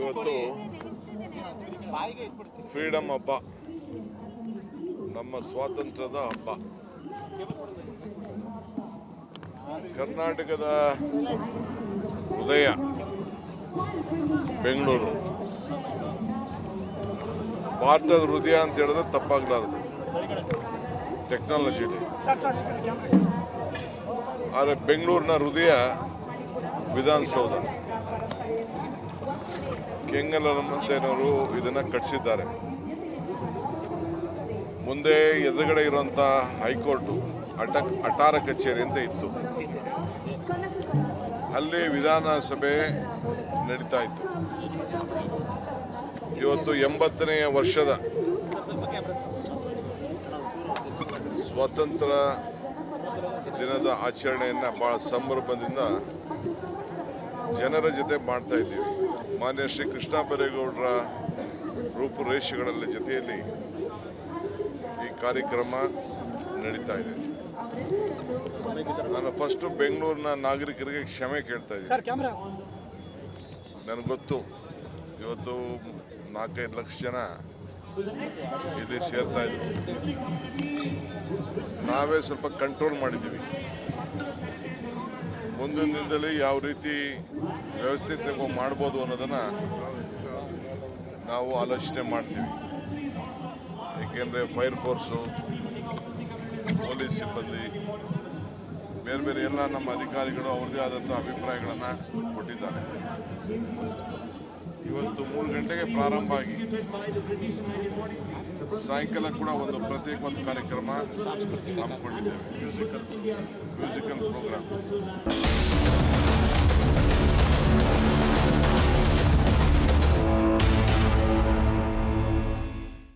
ಇವತ್ತು ಫ್ರೀಡಮ್ ಹಬ್ಬ, ನಮ್ಮ ಸ್ವಾತಂತ್ರ್ಯದ ಹಬ್ಬ. ಕರ್ನಾಟಕದ ಹೃದಯ ಬೆಂಗಳೂರು, ಭಾರತದ ಹೃದಯ ಅಂತ ಹೇಳಿದ್ರೆ ತಪ್ಪಾಗಲಾರದು ಟೆಕ್ನಾಲಜಿ. ಆದರೆ ಬೆಂಗಳೂರಿನ ಹೃದಯ ವಿಧಾನಸೌಧ. ಕೆಂಗಲ್ ಹನುಮಂತಯ್ಯನವರು ಇದನ್ನು ಕಟ್ಟಿಸಿದ್ದಾರೆ. ಮುಂದೆ ಎದುರುಗಡೆ ಇರುವಂಥ ಹೈಕೋರ್ಟು ಅಟಾರ ಕಚೇರಿ ಅಂತ ಇತ್ತು, ಅಲ್ಲಿ ವಿಧಾನಸಭೆ ನಡೀತಾ ಇತ್ತು. ಇವತ್ತು 80ನೇ ವರ್ಷದ ಸ್ವಾತಂತ್ರ್ಯ ದಿನದ ಆಚರಣೆಯನ್ನು ಭಾಳ ಸಂಭ್ರಮದಿಂದ ಜನರ ಜೊತೆ ಮಾಡ್ತಾ ಇದ್ದೀವಿ. ಮಾನ್ಯ ಶ್ರೀ ಕೃಷ್ಣ ಬೈರೇಗೌಡರ ರೂಪುರೇಷೆಗಳಲ್ಲಿ ಜೊತೆಯಲ್ಲಿ ಈ ಕಾರ್ಯಕ್ರಮ ನಡೀತಾ ಇದೆ. ನಾನು ಫಸ್ಟು ಬೆಂಗಳೂರಿನ ನಾಗರಿಕರಿಗೆ ಕ್ಷಮೆ ಕೇಳ್ತಾ ಇದ್ದೀನಿ. ನನಗೆ ಗೊತ್ತು, ಇವತ್ತು 4-5 ಲಕ್ಷ ಜನ ಇಲ್ಲಿ ಸೇರ್ತಾ ಇದ್ರು. ನಾವೇ ಸ್ವಲ್ಪ ಕಂಟ್ರೋಲ್ ಮಾಡಿದ್ದೀವಿ. ಮುಂದಿನ ದಿನದಲ್ಲಿ ಯಾವ ರೀತಿ ವ್ಯವಸ್ಥಿತವಾಗಿ ಮಾಡ್ಬೋದು ಅನ್ನೋದನ್ನು ನಾವು ಆಲೋಚನೆ ಮಾಡ್ತೀವಿ. ಏಕೆಂದರೆ ಫೈರ್ ಫೋರ್ಸು, ಪೊಲೀಸ್ ಸಿಬ್ಬಂದಿ, ಬೇರೆ ಬೇರೆ ಎಲ್ಲ ನಮ್ಮ ಅಧಿಕಾರಿಗಳು ಅವ್ರದ್ದೇ ಆದಂಥ ಅಭಿಪ್ರಾಯಗಳನ್ನು ಕೊಟ್ಟಿದ್ದಾರೆ. ಇವತ್ತು 3 ಗಂಟೆಗೆ ಪ್ರಾರಂಭ ಆಗಿ ಸಾಯಂಕಾಲ ಕೂಡ ಒಂದು ಪ್ರತ್ಯೇಕವಾದ ಕಾರ್ಯಕ್ರಮ ಹಮ್ಮಿಕೊಂಡಿದ್ದೇವೆ, ಮ್ಯೂಸಿಕಲ್ ಪ್ರೋಗ್ರಾಮ್.